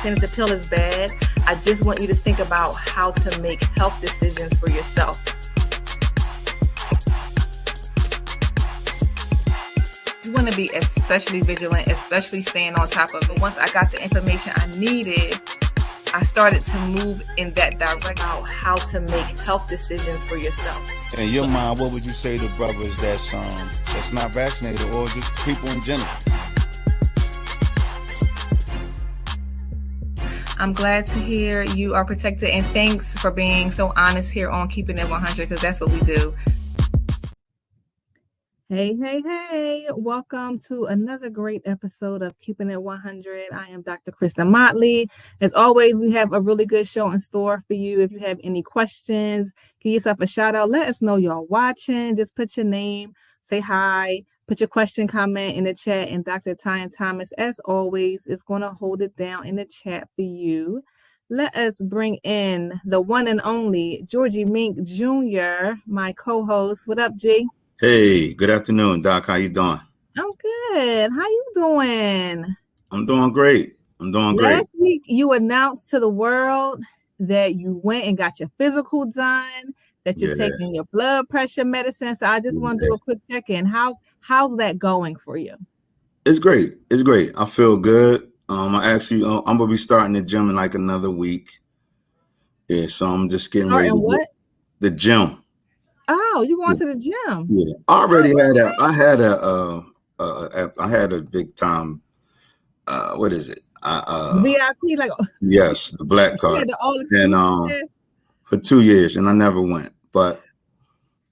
saying that the pill is bad. I just want you to think about how to make health decisions for yourself. You want to be especially vigilant, especially staying on top of it. Once I got the information I needed, I started to move in that direction about how to make health decisions for yourself. In your mind, what would you say to brothers that's not vaccinated or just people in general? I'm glad to hear you are protected, and thanks for being so honest here on Keeping It 100, because that's what we do. Hey, welcome to another great episode of Keeping It 100. I am Dr. Kristin Motley. As always, we have a really good show in store for you. If you have any questions, give yourself a shout out. Let us know y'all watching. Just put your name, say hi, put your question, comment in the chat, and Dr. Ty Thomas, as always, is going to hold it down in the chat for you. Let us bring in the one and only Georgie Mink Jr., my co-host. What up, G? Hey, good afternoon, Doc. How you doing? I'm good. How you doing? I'm doing great. Last week, you announced to the world that you went and got your physical done, that you're taking your blood pressure medicine. So I just want to do a quick check-in. How's that going for you? It's great. I feel good. I'm gonna be starting the gym in like another week. Yeah, so I'm just getting ready to what? The gym. Oh, you going to the gym? Yeah, I had a big time. What is it? VIP, like yes, the black card. And for 2 years, and I never went.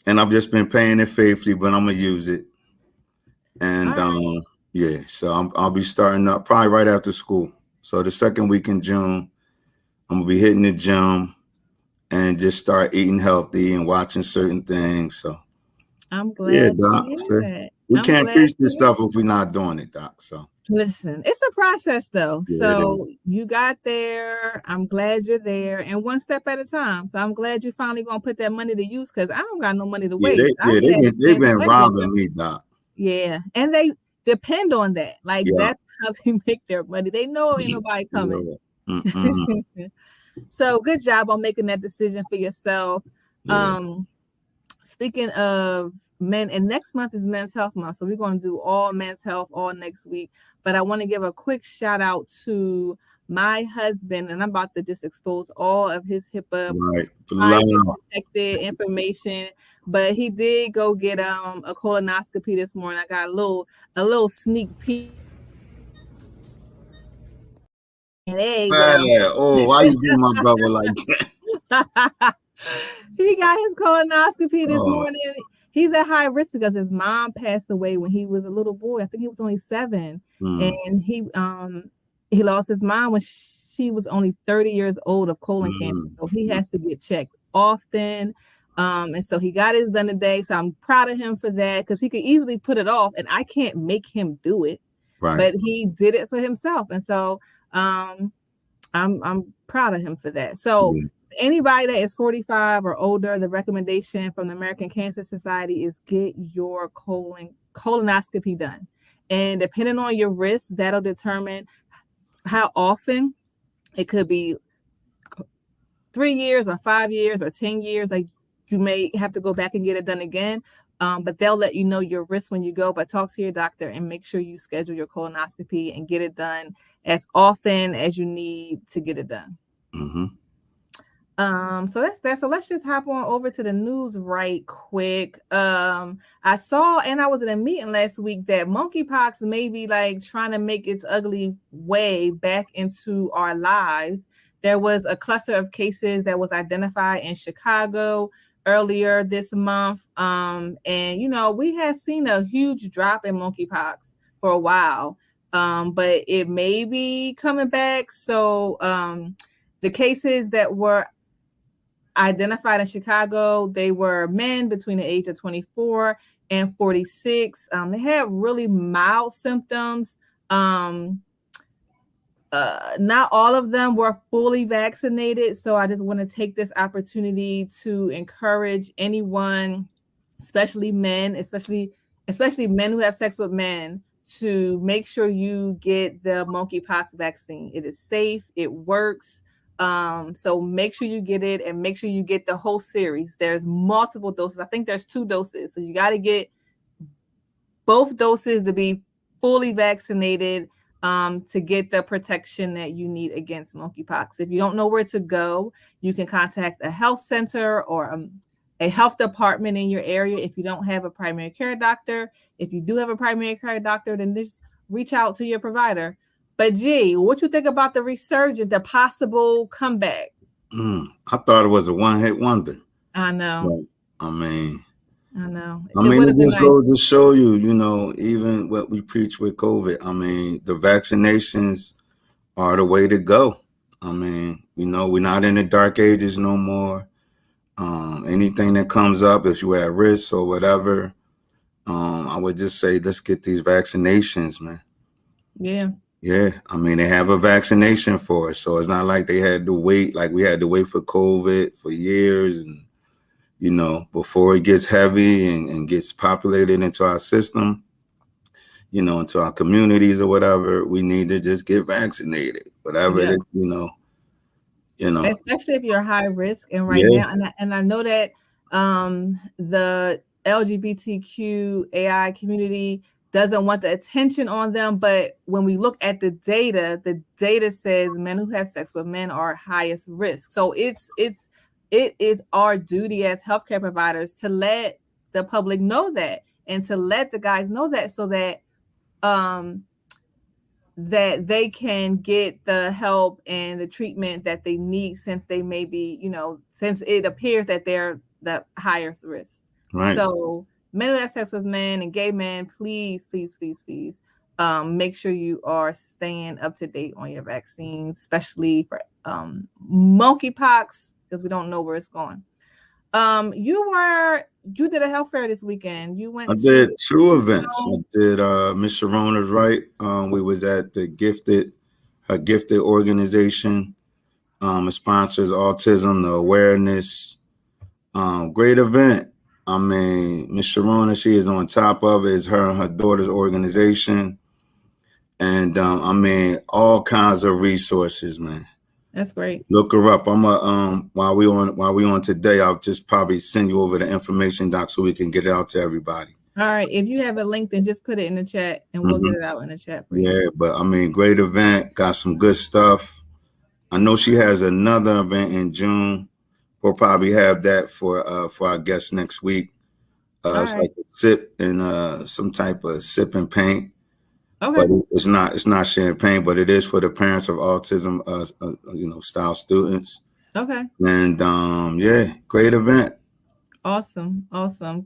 And I've just been paying it faithfully, but I'm gonna use it. And so I'll be starting up probably right after school. So the second week in June, I'm gonna be hitting the gym and just start eating healthy and watching certain things. So I'm glad. Doc. We can't preach this stuff if we're not doing it, Doc. So listen, it's a process though. So you got there. I'm glad you're there, and one step at a time. So I'm glad you're finally gonna put that money to use, because I don't got no money to waste. They've been robbing me, Doc. Yeah, and they depend on that. Like that's how they make their money. They know ain't nobody coming. So good job on making that decision for yourself. Speaking of men, and next month is Men's Health Month, so we're going to do all men's health all next week. But I want to give a quick shout out to my husband, and I'm about to just expose all of his HIPAA protected information. But he did go get a colonoscopy this morning. I got a little sneak peek. Why you do my brother like that? He got his colonoscopy this morning. He's at high risk because his mom passed away when he was a little boy. I think he was only 7, and he lost his mom when she was only 30 years old of colon cancer. So he has to get checked often. And so he got his done today. So I'm proud of him for that, because he could easily put it off, and I can't make him do it. Right. But he did it for himself, and so I'm proud of him for that. So anybody that is 45 or older, the recommendation from the American Cancer Society is get your colonoscopy done. And depending on your risk, that'll determine how often. It could be 3 years or 5 years or 10 years. Like, you may have to go back and get it done again. But they'll let you know your risk when you go. But talk to your doctor and make sure you schedule your colonoscopy and get it done as often as you need to get it done. So that's that. So let's just hop on over to the news right quick. I saw, and I was in a meeting last week, that monkeypox may be like trying to make its ugly way back into our lives. There was a cluster of cases that was identified in Chicago earlier this month. And we had seen a huge drop in monkeypox for a while. But it may be coming back. So the cases that were identified in Chicago, they were men between the age of 24 and 46. They had really mild symptoms. Not all of them were fully vaccinated. So I just want to take this opportunity to encourage anyone, especially men, especially men who have sex with men, to make sure you get the monkeypox vaccine. It is safe. It works. So make sure you get it, and make sure you get the whole series. There's multiple doses. I think there's 2 doses. So you got to get both doses to be fully vaccinated, to get the protection that you need against monkeypox. If you don't know where to go, you can contact a health center or a health department in your area. If you don't have a primary care doctor, if you do have a primary care doctor, then just reach out to your provider. But G, what you think about the resurgence, the possible comeback? I thought it was a one-hit wonder. I know. But, I mean, it just goes to show you, even what we preach with COVID. I mean, the vaccinations are the way to go. I mean, we're not in the dark ages no more. Anything that comes up, if you're at risk or whatever, I would just say, let's get these vaccinations, man. Yeah. I mean, they have a vaccination for it. So it's not like they had to wait, like we had to wait for COVID for years. And, before it gets heavy and gets populated into our system, into our communities or whatever, we need to just get vaccinated, whatever it is, Especially if you're high risk. And now, and I know that the LGBTQ AI community doesn't want the attention on them, but when we look at the data says men who have sex with men are highest risk. So it is our duty as healthcare providers to let the public know that, and to let the guys know that, so that that they can get the help and the treatment that they need, since they may be, since it appears that they're the highest risk. Right. So men who have sex with men and gay men, please, please, please, please, make sure you are staying up to date on your vaccines, especially for monkeypox, because we don't know where it's going. You did a health fair this weekend. I did 2 events. I did Miss Sharona's right. We was at the her gifted organization. It sponsors autism, the awareness. Great event. I mean, Miss Sharona, she is on top of it. It's her and her daughter's organization. And I mean, all kinds of resources, man. That's great. Look her up. I'm while we on today, I'll just probably send you over the information, Doc, so we can get it out to everybody. All right. If you have a link, then just put it in the chat and we'll get it out in the chat for you. Yeah, but I mean, great event. Got some good stuff. I know she has another event in June. We'll probably have that for our guests next week. It's like a sip and some type of sip and paint. Okay. But it's not champagne, but it is for the parents of autism, style students. Okay. And great event. Awesome.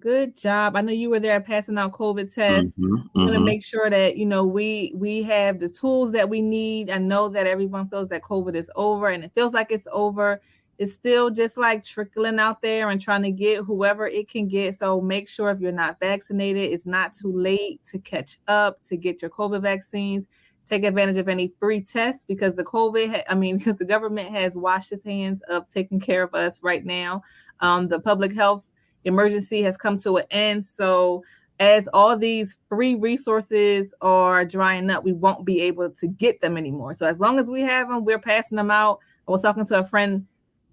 Good job. I know you were there passing out COVID tests. I'm going to make sure that, we have the tools that we need. I know that everyone feels that COVID is over, and it feels like it's over. It's still just like trickling out there and trying to get whoever it can get. So make sure, if you're not vaccinated, it's not too late to catch up, to get your COVID vaccines. Take advantage of any free tests, because because the government has washed its hands of taking care of us right now. The public health emergency has come to an end. So as all these free resources are drying up, we won't be able to get them anymore. So as long as we have them, we're passing them out. I was talking to a friend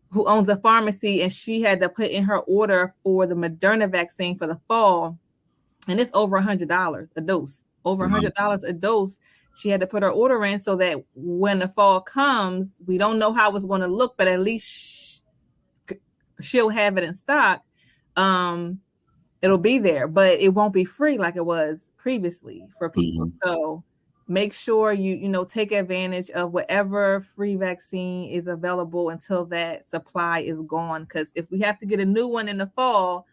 who owns a pharmacy, and she had to put in her order for the Moderna vaccine for the fall, and it's over $100 a dose. Over $100 a dose. She had to put her order in so that when the fall comes, we don't know how it's going to look, but at least she'll have it in stock. It'll be there, but it won't be free like it was previously for people. So make sure you take advantage of whatever free vaccine is available until that supply is gone. Because if we have to get a new one in the fall,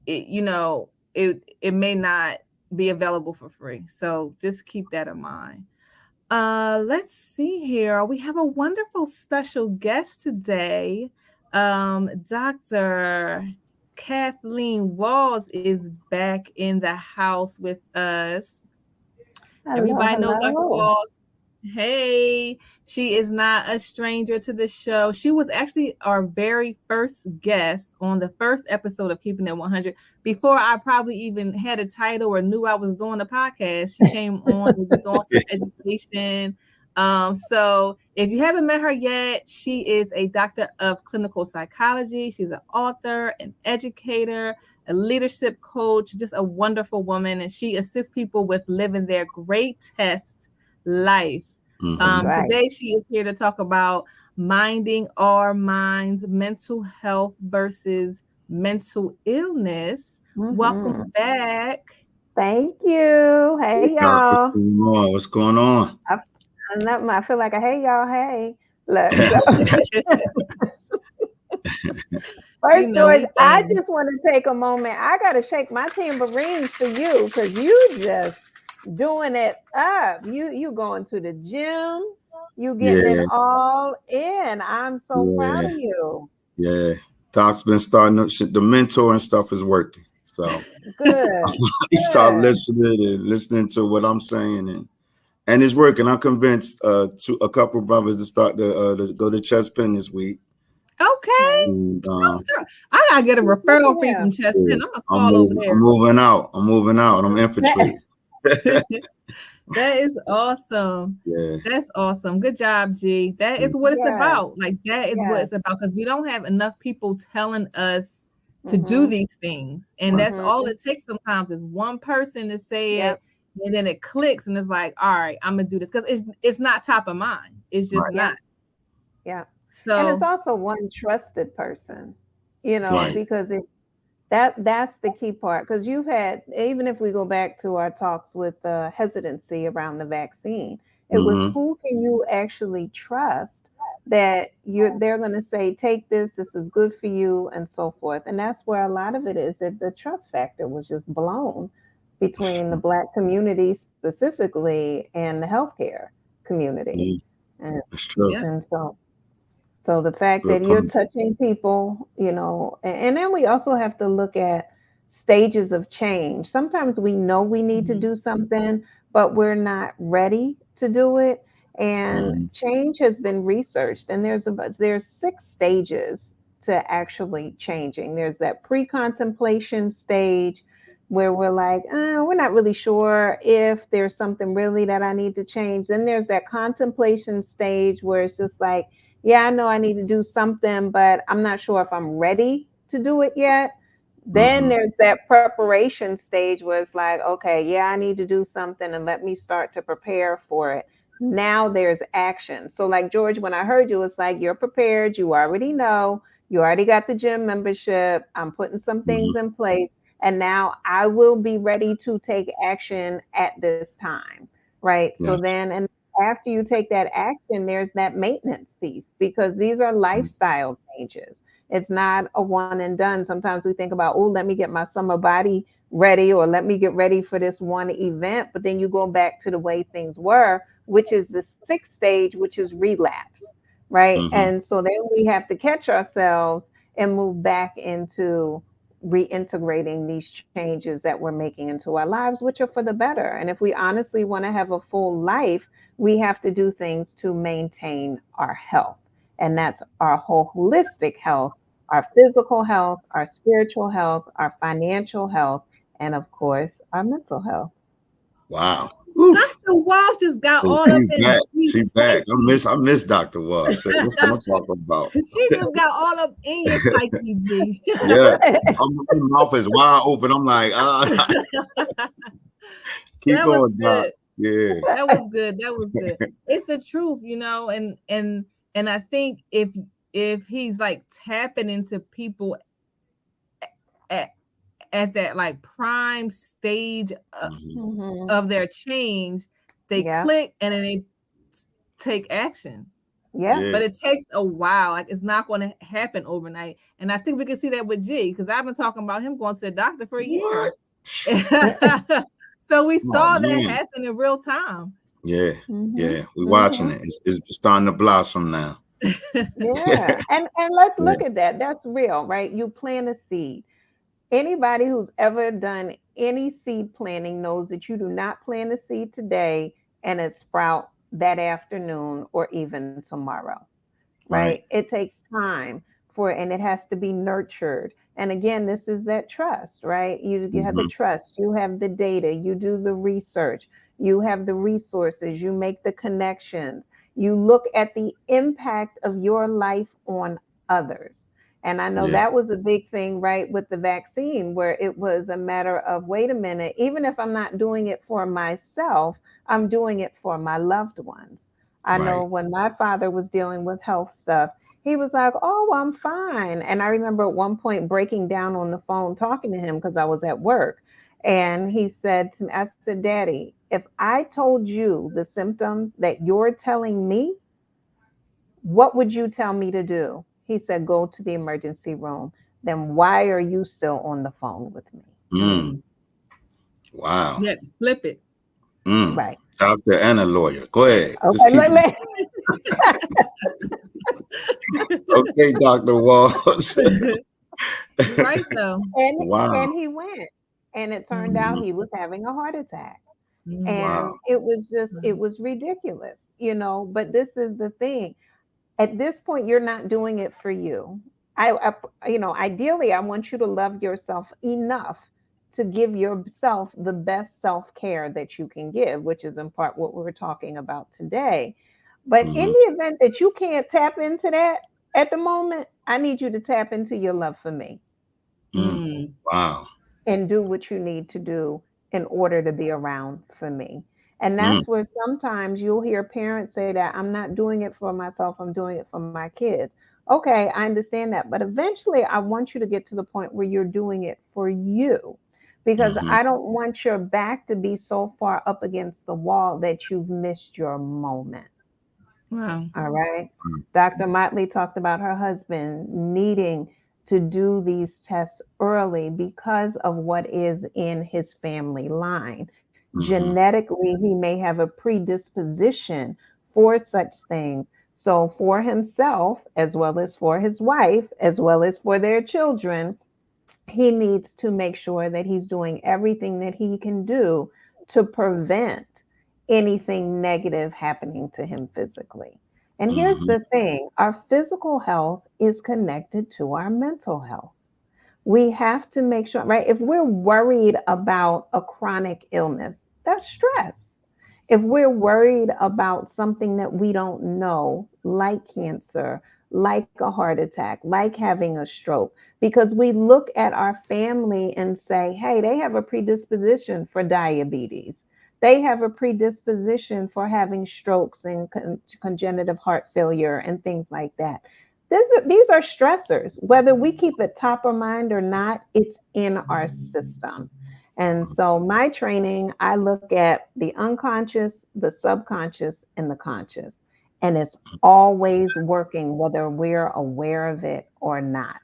it may not be available for free. So just keep that in mind. Let's see here. We have a wonderful special guest today. Dr. Kathleen Walls is back in the house with us. Hello, Everybody knows Dr. Walls. Hey, she is not a stranger to the show. She was actually our very first guest on the first episode of Keeping It 100. Before I probably even had a title or knew I was doing a podcast, she came on. We was doing some education. So if you haven't met her yet, she is a doctor of clinical psychology. She's an author, an educator, a leadership coach, just a wonderful woman. And she assists people with living their greatest life. Today she is here to talk about minding our minds, mental health versus mental illness. Welcome back. Thank you. Hey y'all. What's going on? I feel like a hey y'all. Hey, look. First, George, I just want to take a moment. I got to shake my tambourines for you because you just doing it up. You going to the gym. You getting it all in. I'm so proud of you. Yeah. Doc's been starting the mentoring stuff is working. So good. He start listening to what I'm saying and it's working. I'm convinced to a couple of brothers to start to go to Chest Pen this week. Okay. And, I gotta get a referral fee from Chest Pen. I'm gonna call over there. I'm moving out. I'm infiltrating. That is awesome. Yeah. That's awesome. Good job, G. That is what it's about. Like that is what it's about because we don't have enough people telling us to do these things. And that's all it takes sometimes is one person to say it and then it clicks and it's like, all right, I'm gonna do this because it's not top of mind. It's just not. Yeah. So and it's also one trusted person, because that's the key part. Because you've had, even if we go back to our talks with hesitancy around the vaccine, it was who can you actually trust that they're going to say, take this is good for you, and so forth. And that's where a lot of it is, that the trust factor was just blown between the Black community specifically and the healthcare community. And, that's true. And so the fact that you're touching people, and then we also have to look at stages of change. Sometimes we know we need to do something, but we're not ready to do it. And change has been researched, and there's 6 stages to actually changing. There's that pre-contemplation stage where we're like, we're not really sure if there's something really that I need to change. Then there's that contemplation stage where it's just like, yeah, I know I need to do something, but I'm not sure if I'm ready to do it yet. Then there's that preparation stage where it's like, okay, yeah, I need to do something and let me start to prepare for it. Now there's action. So like George, when I heard you, it's like, you're prepared. You already know. You already got the gym membership. I'm putting some things in place. And now I will be ready to take action at this time. Right. Yeah. So then, and after you take that action, there's that maintenance piece, because these are lifestyle changes. It's not a one and done. Sometimes we think about, oh, let me get my summer body ready, or let me get ready for this one event. But then you go back to the way things were, which is the 6th stage, which is relapse, right? And so then we have to catch ourselves and move back into reintegrating these changes that we're making into our lives, which are for the better. And if we honestly want to have a full life, we have to do things to maintain our health. And that's our whole holistic health, our physical health, our spiritual health, our financial health, and of course, our mental health. Wow. Dr. Walsh just got all of it. She's back. I miss Dr. Walsh. What's I'm talking about? She just got all up in your psyche, G. Yeah. My mouth is wide open. I'm like, keep going, Doc. Yeah. That was good. It's the truth, and I think if he's like tapping into people at that like prime stage of their change, they click and then they take action. Yeah. But it takes a while. Like, it's not going to happen overnight. And I think we can see that with G, because I've been talking about him going to the doctor for a year. So we saw that happen in real time. Yeah. Yeah. We're watching it. It's starting to blossom now. Yeah. And let's look at that. That's real, right? You plant a seed. Anybody who's ever done any seed planting knows that you do not plant a seed today and it sprout that afternoon or even tomorrow. Right? Right. It takes time and it has to be nurtured. And again, this is that trust, right? You have the Mm-hmm. trust, you have the data, you do the research, you have the resources, you make the connections, you look at the impact of your life on others. And I know Yeah. that was a big thing, right, with the vaccine, where it was a matter of, wait a minute, even if I'm not doing it for myself, I'm doing it for my loved ones. I know Right. when my father was dealing with health stuff, he was like, "Oh, I'm fine." And I remember at one point breaking down on the phone talking to him because I was at work. And he said to me, I said, "Daddy, if I told you the symptoms that you're telling me, what would you tell me to do?" He said, "Go to the emergency room." "Then why are you still on the phone with me?" Mm. Wow. Yeah, flip it. Right. Doctor and a lawyer. Go ahead. Just Okay. keep. Okay, Dr. Walls. You're right though. and Wow. and he went. And it turned out Mhm. he was having a heart attack. Mm-hmm. And Wow. it was ridiculous, but this is the thing. At this point, you're not doing it for you. Ideally, I want you to love yourself enough to give yourself the best self-care that you can give, which is in part what we're talking about today. But in Hmm. the event that you can't tap into that at the moment, I need you to tap into your love for me Mm. Mm. Wow. and do what you need to do in order to be around for me. And Mm. that's where sometimes you'll hear parents say that, "I'm not doing it for myself, I'm doing it for my kids." Okay, I understand that. But eventually, I want you to get to the point where you're doing it for you, because Hmm. I don't want your back to be so far up against the wall that you've missed your moment. Wow. All right. Dr. Motley talked about her husband needing to do these tests early because of what is in his family line. Hmm. Genetically, he may have a predisposition for such things. So, for himself, as well as for his wife, as well as for their children, he needs to make sure that he's doing everything that he can do to prevent anything negative happening to him physically. And here's Hmm. the thing, our physical health is connected to our mental health. We have to make sure, right? If we're worried about a chronic illness, that's stress. If we're worried about something that we don't know, like cancer, like a heart attack, like having a stroke, because we look at our family and say, hey, they have a predisposition for diabetes. They have a predisposition for having strokes and congenital heart failure and things like that. These are stressors. Whether we keep it top of mind or not, it's in our system. And so, my training, I look at the unconscious, the subconscious, and the conscious. And it's always working, whether we're aware of it or not.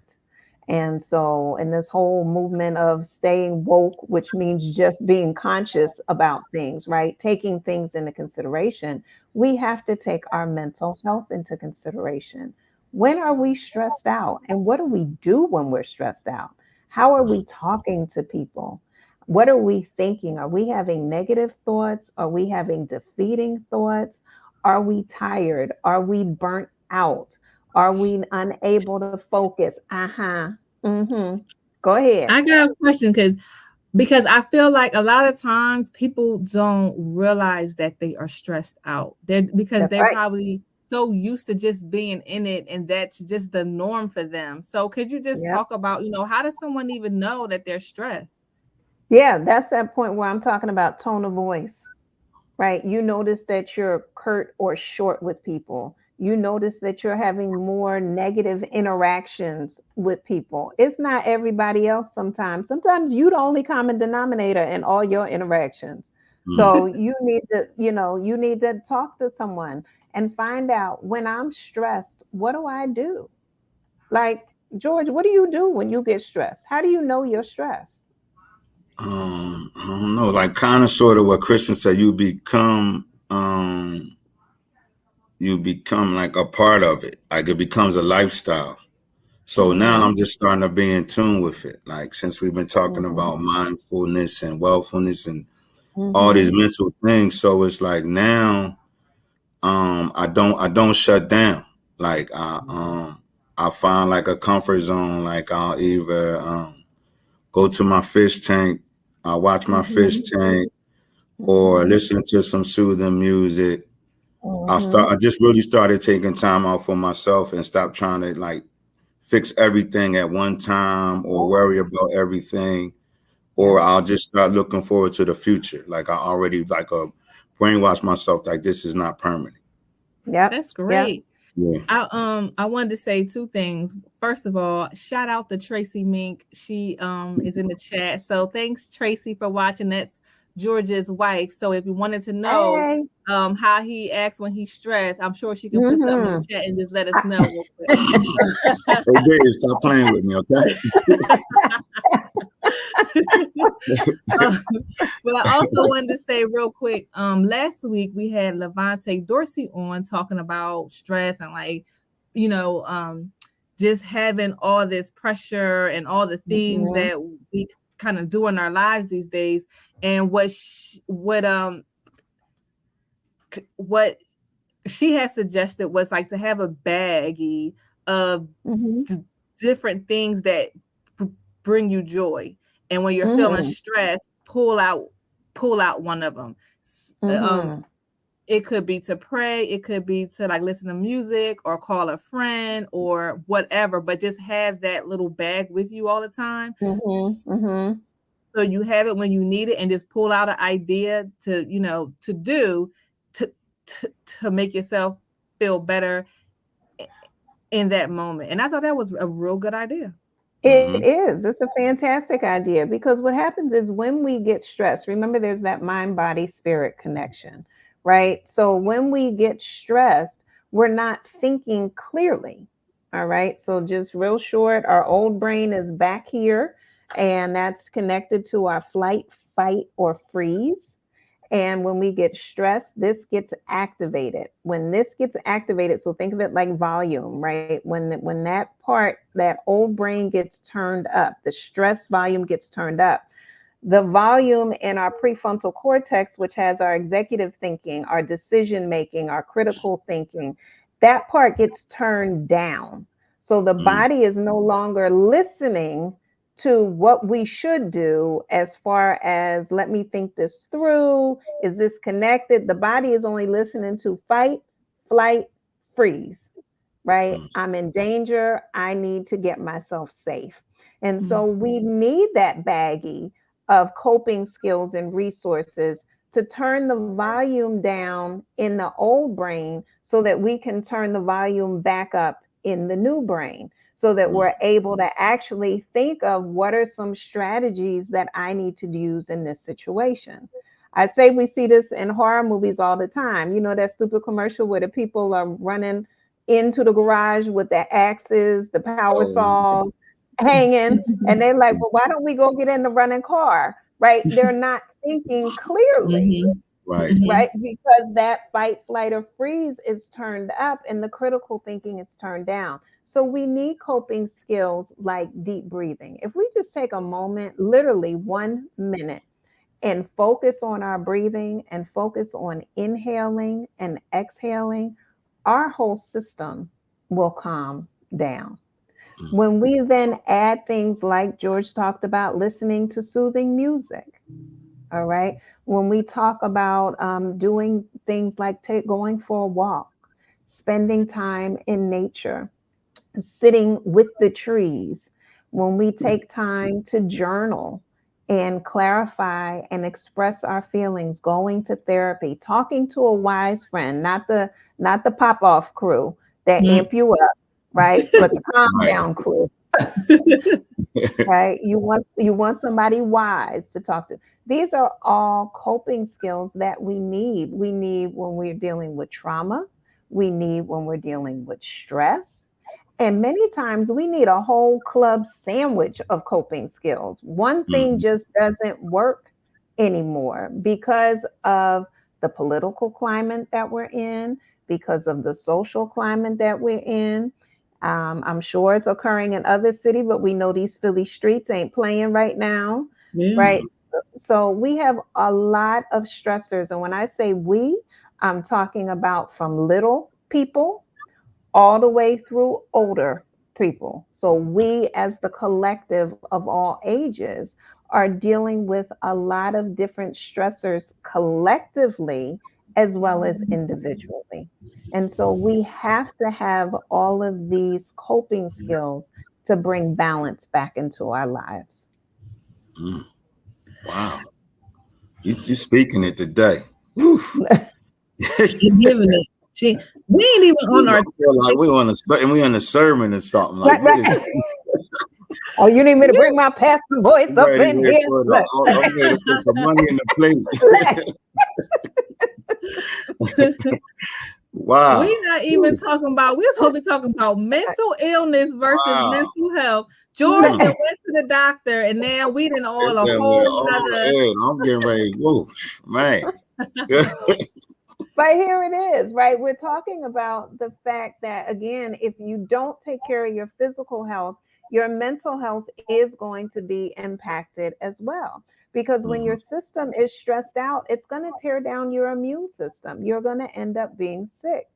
And so, in this whole movement of staying woke, which means just being conscious about things, right? Taking things into consideration, we have to take our mental health into consideration. When are we stressed out? And what do we do when we're stressed out? How are we talking to people? What are we thinking? Are we having negative thoughts? Are we having defeating thoughts? Are we tired? Are we burnt out? Are we unable to focus? Uh-huh. Mm-hmm. Go ahead. I got a question because I feel like a lot of times people don't realize that they are stressed out. Because That's they're right. probably so used to just being in it and that's just the norm for them. So could you just Yep. talk about, how does someone even know that they're stressed? Yeah, that's that point where I'm talking about tone of voice, right? You notice that you're curt or short with people. You notice that you're having more negative interactions with people. It's not everybody else sometimes. Sometimes you the only common denominator in all your interactions. Mm. So you need to talk to someone and find out, when I'm stressed, what do I do? Like, George, what do you do when you get stressed? How do you know you're stressed? I don't know, like kind of sort of what Kristin said, you become like a part of it. Like it becomes a lifestyle. So now Mm-hmm. I'm just starting to be in tune with it. Like since we've been talking Mm-hmm. about mindfulness and wealthfulness and all these Mm-hmm. mental things. So it's like now I don't shut down. Like I find like a comfort zone. Like I'll either go to my fish tank, I watch my fish tank, or listen to some soothing music. I just really started taking time out for myself and stop trying to like fix everything at one time or worry about everything. Or I'll just start looking forward to the future. Like I already like brainwash myself like this is not permanent. Yeah, that's great. Yeah. I wanted to say two things. First of all, shout out to Tracy Mink. She is in the chat. So thanks, Tracy, for watching. That's George's wife. So if you wanted to know how he acts when he's stressed, I'm sure she can put something in the chat and just let us know real quick. Hey, Dave, stop playing with me, okay? But I also wanted to say real quick, last week we had Levante Dorsey on talking about stress and like, you know, just having all this pressure and all the things that we kind of do in our lives these days. And what she has suggested was like to have a baggie of different things that bring you joy. And when you're feeling stressed, pull out one of them. It could be to pray, it could be to like listen to music or call a friend or whatever, but just have that little bag with you all the time. So you have it when you need it and just pull out an idea to, you know, to do to make yourself feel better in that moment. And I thought that was a real good idea. It is. It's a fantastic idea because what happens is when we get stressed, remember there's that mind, body, spirit connection, right? So when we get stressed, we're not thinking clearly. All right. So just real short, our old brain is back here and that's connected to our flight, fight, or freeze. And when we get stressed, this gets activated. When this gets activated, so think of it like volume, right? When that part, that old brain gets turned up, the stress volume gets turned up. The volume in our prefrontal cortex, which has our executive thinking, our decision making, our critical thinking, that part gets turned down. So the body is no longer listening to what we should do as far as let me think this through. Is this connected? The body is only listening to fight, flight, freeze, right? I'm in danger. I need to get myself safe. And so we need that baggie of coping skills and resources to turn the volume down in the old brain so that we can turn the volume back up in the new brain, so that we're able to actually think of what are some strategies that I need to use in this situation. I say we see this in horror movies all the time. You know, that stupid commercial where the people are running into the garage with the axes, the power saws hanging, and they're like, well, why don't we go get in the running car? Right? They're not thinking clearly. Right? Because that fight, flight, or freeze is turned up and the critical thinking is turned down. So we need coping skills like deep breathing. If we just take a moment, literally 1 minute, and focus on our breathing and focus on inhaling and exhaling, our whole system will calm down. When we then add things like George talked about, listening to soothing music, all right? When we talk about doing things like going for a walk, spending time in nature, sitting with the trees, when we take time to journal and clarify and express our feelings, going to therapy, talking to a wise friend, not the pop-off crew that amp you up, right? But the calm down crew. Right? You want somebody wise to talk to. These are all coping skills that we need. We need when we're dealing with trauma. We need when we're dealing with stress. And many times we need a whole club sandwich of coping skills. One thing just doesn't work anymore because of the political climate that we're in, because of the social climate that we're in. I'm sure it's occurring in other cities, but we know these Philly streets ain't playing right now, right? So we have a lot of stressors. And when I say we, I'm talking about from little people all the way through older people. So we, as the collective of all ages, are dealing with a lot of different stressors collectively as well as individually. And so we have to have all of these coping skills to bring balance back into our lives. Wow. You're speaking it today. She giving it. We ain't even on our like we on a sermon or something. Like right. Oh, you need me to bring my pastor voice up in here? I'm ready to put some money in the plate. Wow. We're not even talking about, we're supposed to be talking about mental illness versus mental health. George went to the doctor, and now we didn't all a whole other. I'm getting ready. Whoa, man. But here it is, right? We're talking about the fact that, again, if you don't take care of your physical health, your mental health is going to be impacted as well. Because when your system is stressed out, it's going to tear down your immune system. You're going to end up being sick.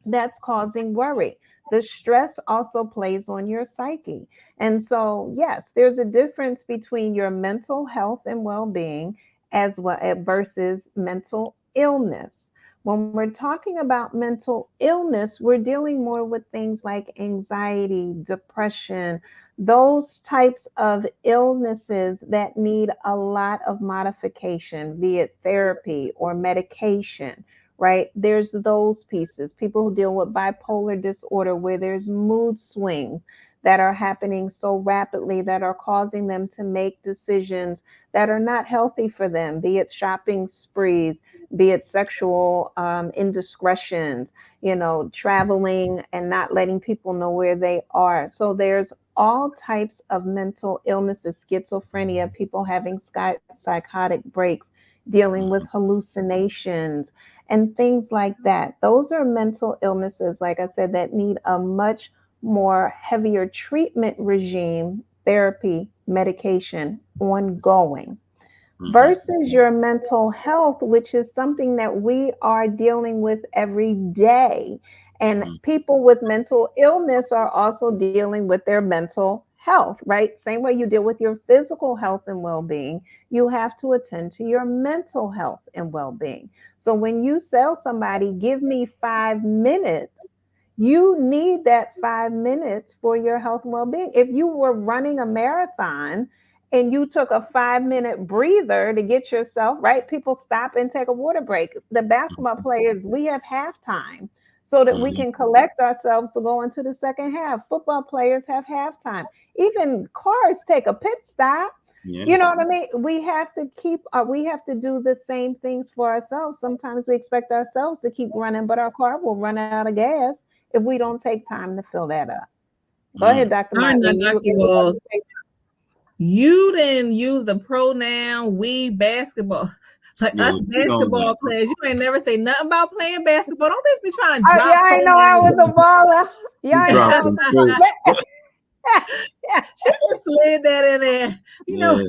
That's causing worry. The stress also plays on your psyche. And so, yes, there's a difference between your mental health and well-being as well versus mental illness. When we're talking about mental illness, we're dealing more with things like anxiety, depression, those types of illnesses that need a lot of modification, be it therapy or medication, right? There's those pieces. People who deal with bipolar disorder, where there's mood swings that are happening so rapidly that are causing them to make decisions that are not healthy for them, be it shopping sprees, be it sexual indiscretions, traveling and not letting people know where they are. So there's all types of mental illnesses, schizophrenia, people having psychotic breaks, dealing with hallucinations and things like that. Those are mental illnesses, like I said, that need a much more heavier treatment regime, therapy, medication, ongoing. Versus your mental health, which is something that we are dealing with every day. And people with mental illness are also dealing with their mental health, right? Same way you deal with your physical health and well-being, you have to attend to your mental health and well-being. So when you tell somebody, give me 5 minutes, you need that 5 minutes for your health and well-being. If you were running a marathon and you took a 5-minute breather to get yourself right, people stop and take a water break. The basketball players, we have halftime so that we can collect ourselves to go into the second half. Football players have halftime. Even cars take a pit stop. Yeah. You know what I mean? We have to do the same things for ourselves. Sometimes we expect ourselves to keep running, but our car will run out of gas if we don't take time to fill that up. Go ahead, Dr. Motley. You didn't use the pronoun we basketball. Like us basketball players, you ain't never say nothing about playing basketball. Don't make me try and drop. Yeah, I know I was a baller. Yeah, she just slid that in there. You know,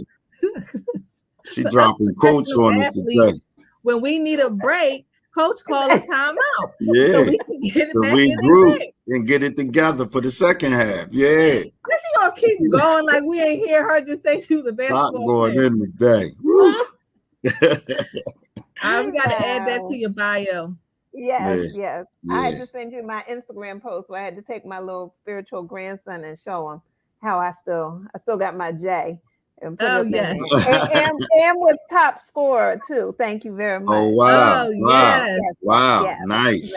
she dropping coach on us today. When we need a break, coach called a timeout. Yeah, so we can get it back regroup and get it together for the second half. Yeah, she gonna keep going like we ain't hear her just say she was a basketball going player. In today. We got to add that to your bio. Yes. I had to send you my Instagram post where I had to take my little spiritual grandson and show him how I still got my J. And yes. And with top scorer too. Thank you very much. Oh wow. Oh, yes. Wow. Yes. Nice.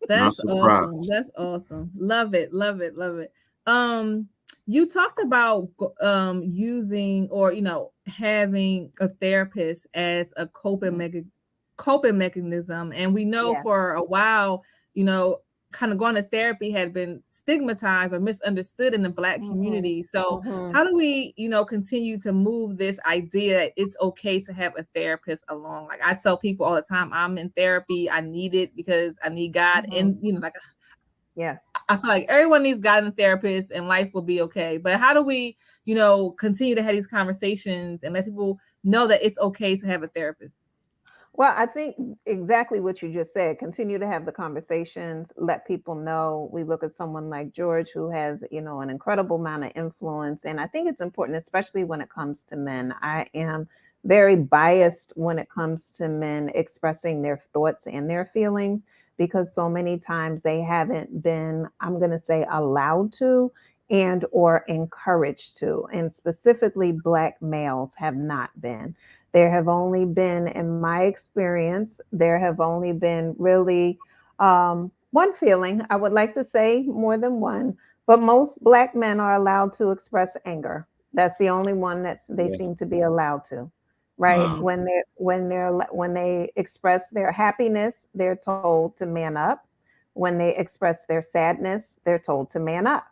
That's awesome. That's awesome. Love it. You talked about using or having a therapist as a coping mechanism, and we know for a while, kind of going to therapy had been stigmatized or misunderstood in the Black community. So how do we, continue to move this idea that it's okay to have a therapist along? Like I tell people all the time, I'm in therapy. I need it because I need God, and I feel like everyone needs God and a therapist, and life will be okay. But how do we, continue to have these conversations and let people know that it's okay to have a therapist? Well, I think exactly what you just said. Continue to have the conversations, let people know. We look at someone like George who has, an incredible amount of influence. And I think it's important, especially when it comes to men. I am very biased when it comes to men expressing their thoughts and their feelings because so many times they haven't been, I'm going to say, allowed to and or encouraged to. And specifically Black males have not been. There have only been, in my experience, there have only been really one feeling. I would like to say more than one, but most Black men are allowed to express anger. That's the only one that they Yeah. seem to be allowed to, right? When they express their happiness, they're told to man up. When they express their sadness, they're told to man up.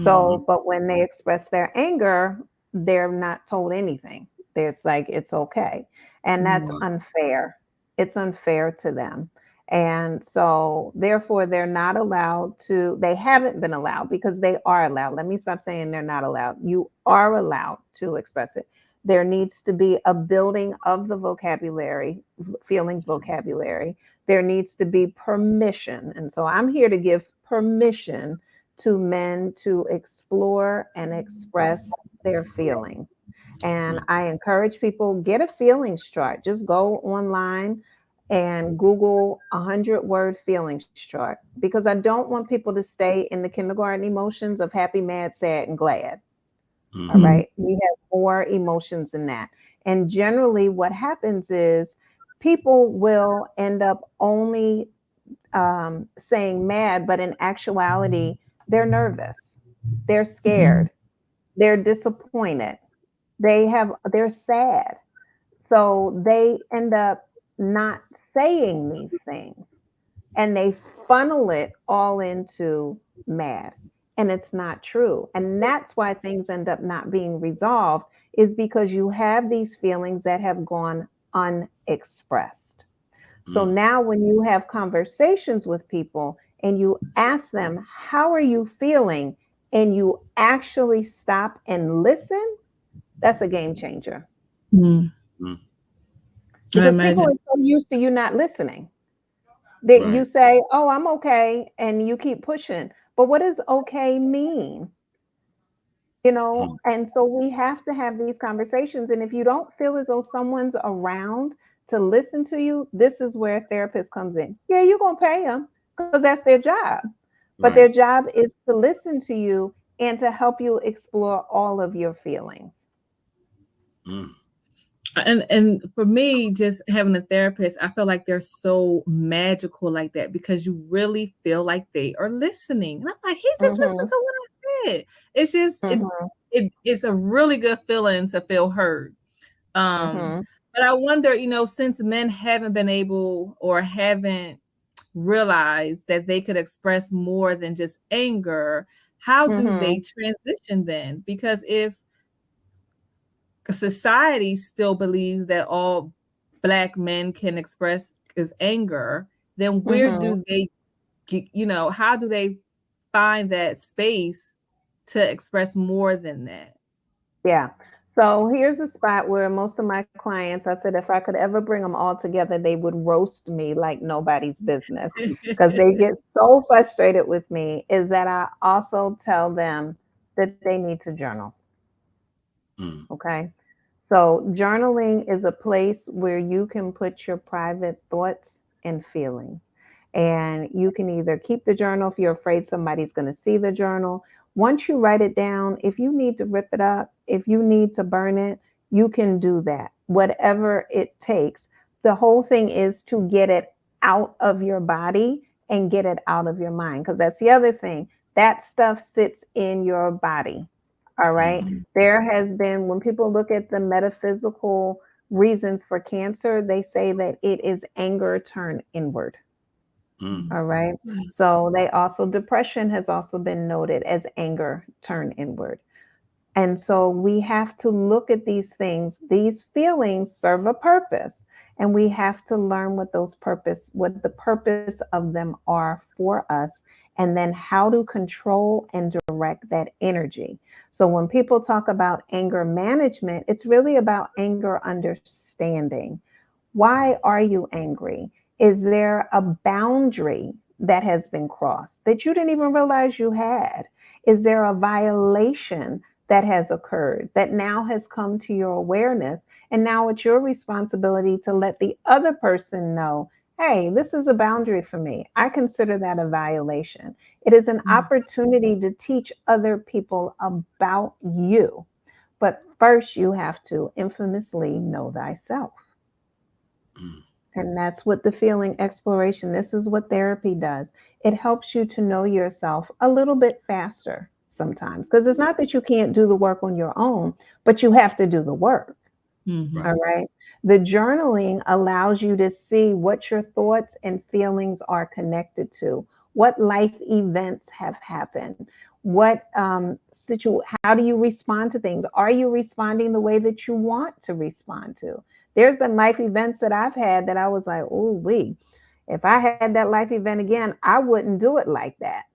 So, but when they express their anger, they're not told anything. It's like, it's okay. And that's unfair. It's unfair to them. And so, therefore, they're not allowed to, they haven't been allowed because they are allowed. Let me stop saying they're not allowed. You are allowed to express it. There needs to be a building of the vocabulary, feelings vocabulary. There needs to be permission. And so, I'm here to give permission to men to explore and express their feelings. And I encourage people, get a feelings chart. Just go online and Google 100-word feelings chart because I don't want people to stay in the kindergarten emotions of happy, mad, sad, and glad. All right. We have more emotions than that. And generally, what happens is people will end up only saying mad, but in actuality, they're nervous, they're scared, they're disappointed, they're sad. So they end up not saying these things and they funnel it all into mad. And it's not true. And that's why things end up not being resolved, is because you have these feelings that have gone unexpressed. So now when you have conversations with people and you ask them, how are you feeling? And you actually stop and listen, that's a game changer. Because people are so used to you not listening that you say, oh, I'm okay. And you keep pushing. But what does okay mean? And so we have to have these conversations. And if you don't feel as though someone's around to listen to you, this is where a therapist comes in. Yeah, you're going to pay them because that's their job. But their job is to listen to you and to help you explore all of your feelings. And for me, just having a therapist, I feel like they're so magical like that because you really feel like they are listening. And I'm like, he just listened to what I said. It's just it's a really good feeling to feel heard. But I wonder, since men haven't been able or haven't realized that they could express more than just anger, how do they transition then? Because if society still believes that all Black men can express is anger, then where do they how do they find that space to express more than that? Yeah. So here's a spot where most of my clients, I said, if I could ever bring them all together, they would roast me like nobody's business because they get so frustrated with me, is that I also tell them that they need to journal. Okay. So journaling is a place where you can put your private thoughts and feelings. And you can either keep the journal if you're afraid somebody's going to see the journal. Once you write it down, if you need to rip it up, if you need to burn it, you can do that, whatever it takes. The whole thing is to get it out of your body and get it out of your mind, because that's the other thing. That stuff sits in your body. All right. There has been, when people look at the metaphysical reasons for cancer, they say that it is anger turned inward. All right. So depression has also been noted as anger turned inward. And so we have to look at these things. These feelings serve a purpose, and we have to learn what the purpose of them are for us, and then how to control and direct that energy. So when people talk about anger management, it's really about anger understanding. Why are you angry? Is there a boundary that has been crossed that you didn't even realize you had? Is there a violation that has occurred that now has come to your awareness? And now it's your responsibility to let the other person know, hey, this is a boundary for me. I consider that a violation. It is an opportunity to teach other people about you. But first, you have to infamously know thyself. And that's what the feeling exploration, this is what therapy does. It helps you to know yourself a little bit faster sometimes, because it's not that you can't do the work on your own, but you have to do the work. All right. The journaling allows you to see what your thoughts and feelings are connected to, what life events have happened, what how do you respond to things? Are you responding the way that you want to respond to? There's been life events that I've had that I was like, oh, if I had that life event again, I wouldn't do it like that.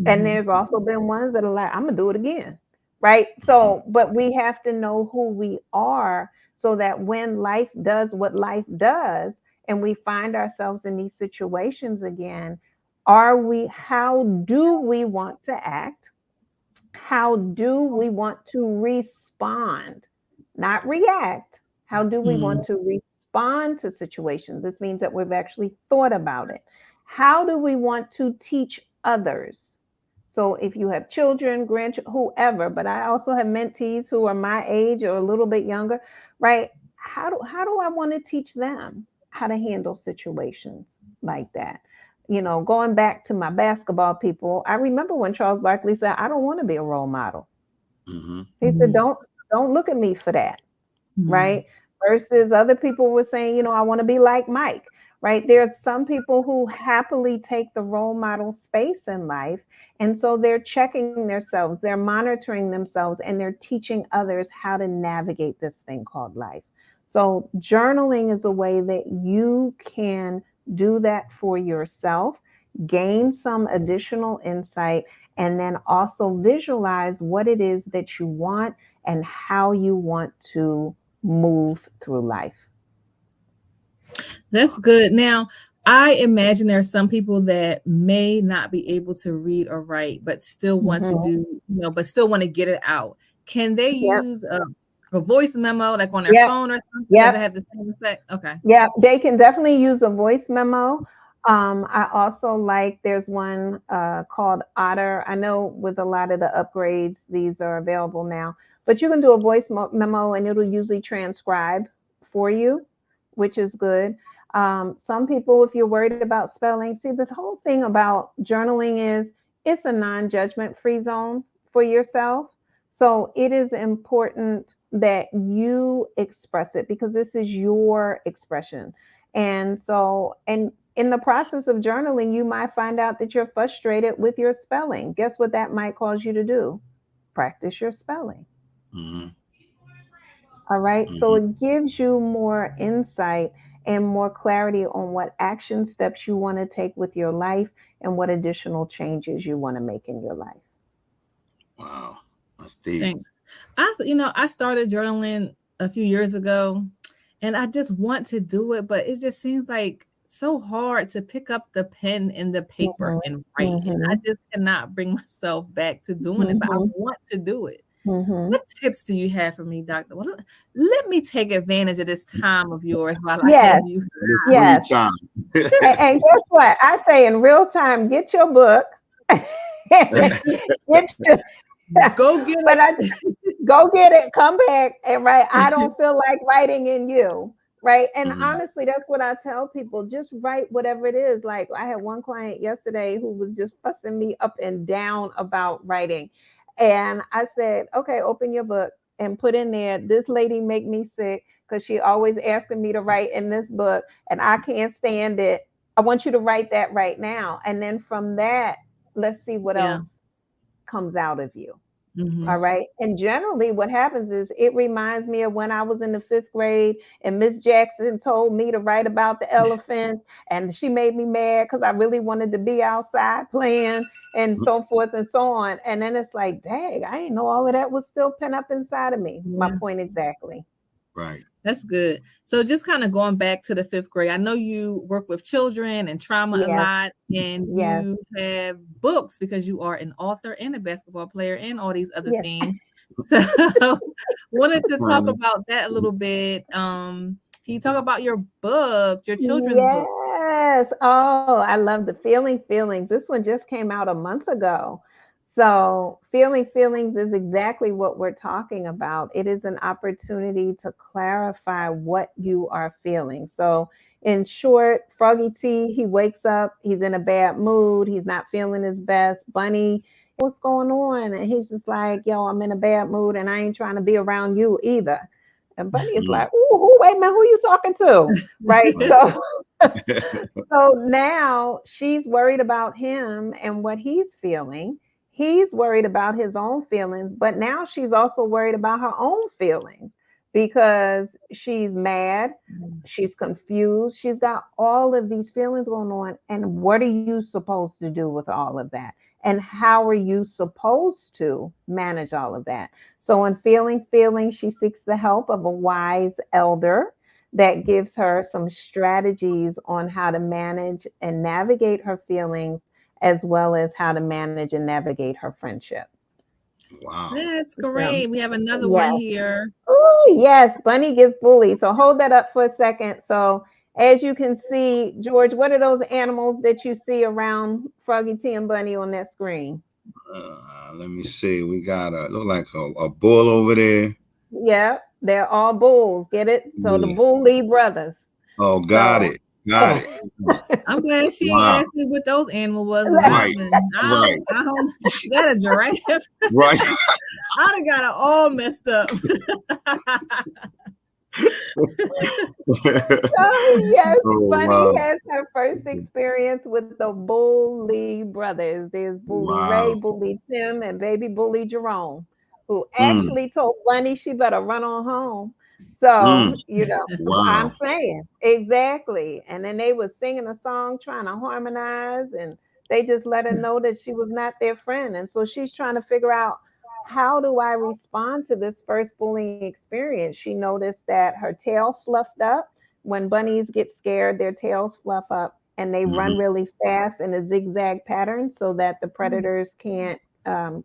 And there's also been ones that are like, I'm gonna do it again. Right. So, but we have to know who we are so that when life does what life does and we find ourselves in these situations again, how do we want to act? How do we want to respond? Not react. How do we want to respond to situations? This means that we've actually thought about it. How do we want to teach others? So if you have children, grandchildren, whoever, but I also have mentees who are my age or a little bit younger, right? How do I want to teach them how to handle situations like that? Going back to my basketball people, I remember when Charles Barkley said, I don't want to be a role model. He said, don't look at me for that. Right? Versus other people were saying, I want to be like Mike. Right? There's some people who happily take the role model space in life. And so they're checking themselves, they're monitoring themselves, and they're teaching others how to navigate this thing called life. So journaling is a way that you can do that for yourself, gain some additional insight, and then also visualize what it is that you want and how you want to move through life. That's good. Now, I imagine there are some people that may not be able to read or write, but still want to do, but still want to get it out. Can they use a voice memo like on their phone or something? Does it have the same effect? Okay. Yeah, they can definitely use a voice memo. I also there's one called Otter. I know with a lot of the upgrades, these are available now, but you can do a voice memo and it'll usually transcribe for you, which is good. Some people, if you're worried about spelling, see, the whole thing about journaling is it's a non-judgment free zone for yourself. So it is important that you express it because this is your expression. And so, and in the process of journaling, you might find out that you're frustrated with your spelling. Guess what that might cause you to do? Practice your spelling. All right. So it gives you more insight and more clarity on what action steps you want to take with your life and what additional changes you want to make in your life. Wow. That's deep. I started journaling a few years ago and I just want to do it, but it just seems like so hard to pick up the pen and the paper and write. And I just cannot bring myself back to doing it, but I want to do it. What tips do you have for me, Doctor? Well, let me take advantage of this time of yours while I have you. Yes. And guess what? I say in real time, get your book. Go get it. Go get it. Come back and write. I don't feel like writing in you. Right. And honestly, that's what I tell people. Just write whatever it is. Like I had one client yesterday who was just fussing me up and down about writing. And I said, okay, open your book and put in there, this lady make me sick because she always asking me to write in this book and I can't stand it. I want you to write that right now. And then from that, let's see what else comes out of you. All right. And generally what happens is it reminds me of when I was in the 5th grade and Miss Jackson told me to write about the elephant and she made me mad because I really wanted to be outside playing and so forth and so on. And then it's like, dang, I didn't know all of that was still pent up inside of me. My point exactly. Right. That's good. So just kind of going back to the 5th grade, I know you work with children and trauma a lot, and you have books because you are an author and a basketball player and all these other things. So wanted to talk about that a little bit. Can you talk about your books, your children's books? Yes. Oh, I love the Feelings. This one just came out a month ago. So, Feelings is exactly what we're talking about. It is an opportunity to clarify what you are feeling. So, in short, Froggy T, he wakes up, he's in a bad mood, he's not feeling his best. Bunny, what's going on? And he's just like, yo, I'm in a bad mood and I ain't trying to be around you either. And Bunny is like, ooh, wait a minute, who you talking to? Right. So now she's worried about him and what he's feeling. He's worried about his own feelings, but now she's also worried about her own feelings because she's mad, she's confused, she's got all of these feelings going on. And what are you supposed to do with all of that? And how are you supposed to manage all of that? So in Feeling, she seeks the help of a wise elder that gives her some strategies on how to manage and navigate her feelings, as well as how to manage and navigate her friendship. Wow. That's great. We have another one here. Oh, yes. Bunny gets bullied. So hold that up for a second. So as you can see, George, what are those animals that you see around Froggy T and Bunny on that screen? Let me see. We got look like a bull over there. Yeah, they're all bulls. Get it? So the Bull Lee brothers. Oh, got it. I'm glad she asked me what those animals was. Right. I don't got a giraffe. Right. I done got it all messed up. Yes, Bunny has her first experience with the Bull Lee brothers. There's Bully Ray, Bully Tim, and baby Bully Jerome, who actually told Bunny she better run on home. So, I'm saying exactly. And then they were singing a song trying to harmonize, and they just let her know that she was not their friend. And so she's trying to figure out, how do I respond to this first bullying experience? She noticed that her tail fluffed up. When bunnies get scared, their tails fluff up and they run really fast in a zigzag pattern so that the predators can't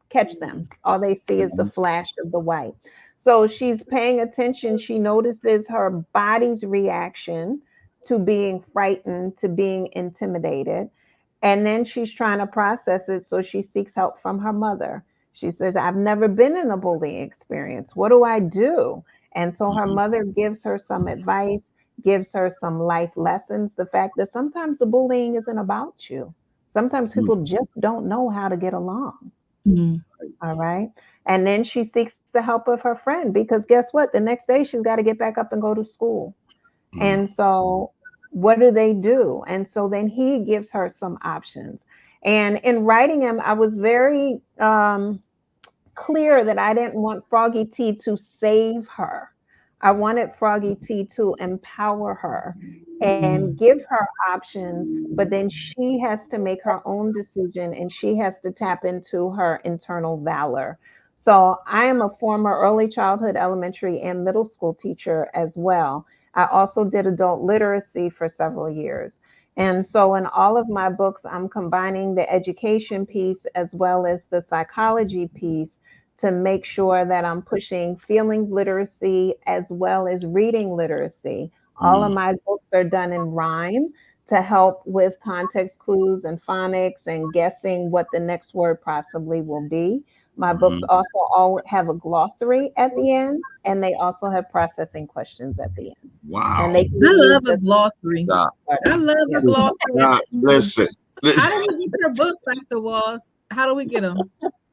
catch them. All they see is the flash of the white. So she's paying attention. She notices her body's reaction to being frightened, to being intimidated. And then she's trying to process it. So she seeks help from her mother. She says, I've never been in a bullying experience. What do I do? And so her mother gives her some advice, gives her some life lessons. The fact that sometimes the bullying isn't about you. Sometimes people just don't know how to get along. All right. And then she seeks the help of her friend, because guess what? The next day she's got to get back up and go to school. And so what do? And so then he gives her some options. And in writing him, I was very clear that I didn't want Froggy T to save her. I wanted Froggy T to empower her and give her options, but then she has to make her own decision and she has to tap into her internal valor. So I am a former early childhood, elementary, and middle school teacher as well. I also did adult literacy for several years. And so in all of my books, I'm combining the education piece as well as the psychology piece to make sure that I'm pushing feelings literacy as well as reading literacy. All of my books are done in rhyme to help with context clues and phonics and guessing what the next word possibly will be. My books also all have a glossary at the end, and they also have processing questions at the end. Wow. And I love a glossary. I love a glossary. Listen. How do we get your books, Dr. Walls? How do we get them?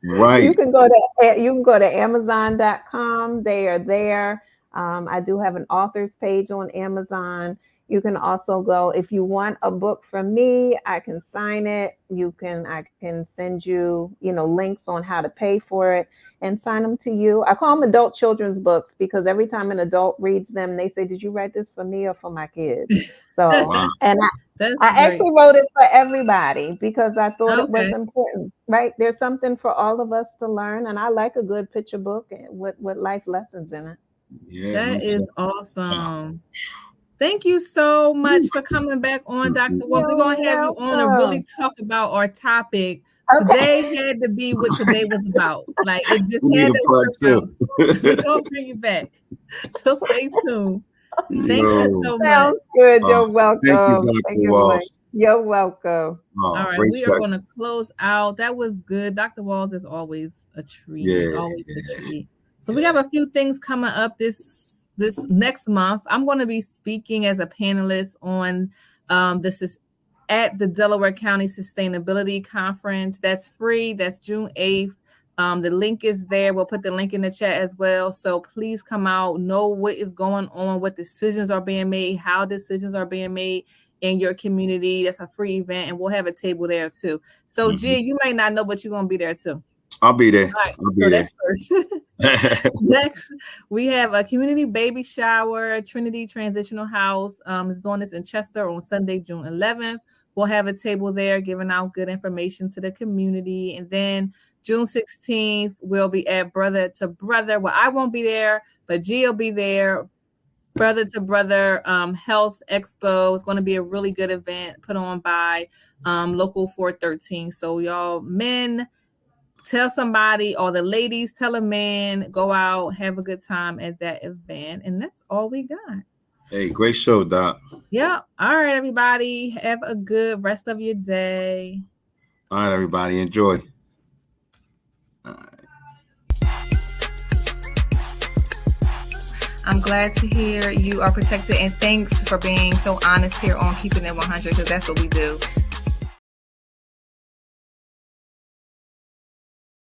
Right. You can go to Amazon.com. They are there. I do have an author's page on Amazon. You can also go, if you want a book from me, I can sign it. I can send you, links on how to pay for it and sign them to you. I call them adult children's books because every time an adult reads them, they say, did you write this for me or for my kids? So, and I actually wrote it for everybody because I thought it was important, right? There's something for all of us to learn. And I like a good picture book with life lessons in it. Yeah, that is awesome. Thank you so much for coming back on, Dr. Walls. We're going to have you on to really talk about our topic. Okay. Today had to be what today was about. Like, it just had to work out. We're going to bring you back. So stay tuned. Thank you so much. Sounds good. You're welcome. Thank you, Dr. You're welcome. All right, we are going to close out. That was good. Dr. Walls is always a treat. Always a treat. So we have a few things coming up this next month. I'm going to be speaking as a panelist on at the Delaware County Sustainability Conference. That's free. That's June 8th. The link is there. We'll put the link in the chat as well. So please come out, know what is going on, what decisions are being made, how decisions are being made in your community. That's a free event, and we'll have a table there too. So G, you may not know, but you're going to be there too. I'll be there. All right, I'll be there. That's first. Next, we have a community baby shower. Trinity Transitional House is doing this in Chester on Sunday, June 11th. We'll have a table there giving out good information to the community. And then June 16th, we'll be at Brother to Brother. Well, I won't be there, but G will be there. Brother to Brother Health Expo is going to be a really good event put on by Local 413. So y'all men, tell somebody, or the ladies, tell a man, go out, have a good time at that event. And that's all we got. Hey, great show, Doc. Yeah. All right, everybody. Have a good rest of your day. All right, everybody. Enjoy. All right. I'm glad to hear you are protected, and thanks for being so honest here on Keeping It 100, because that's what we do.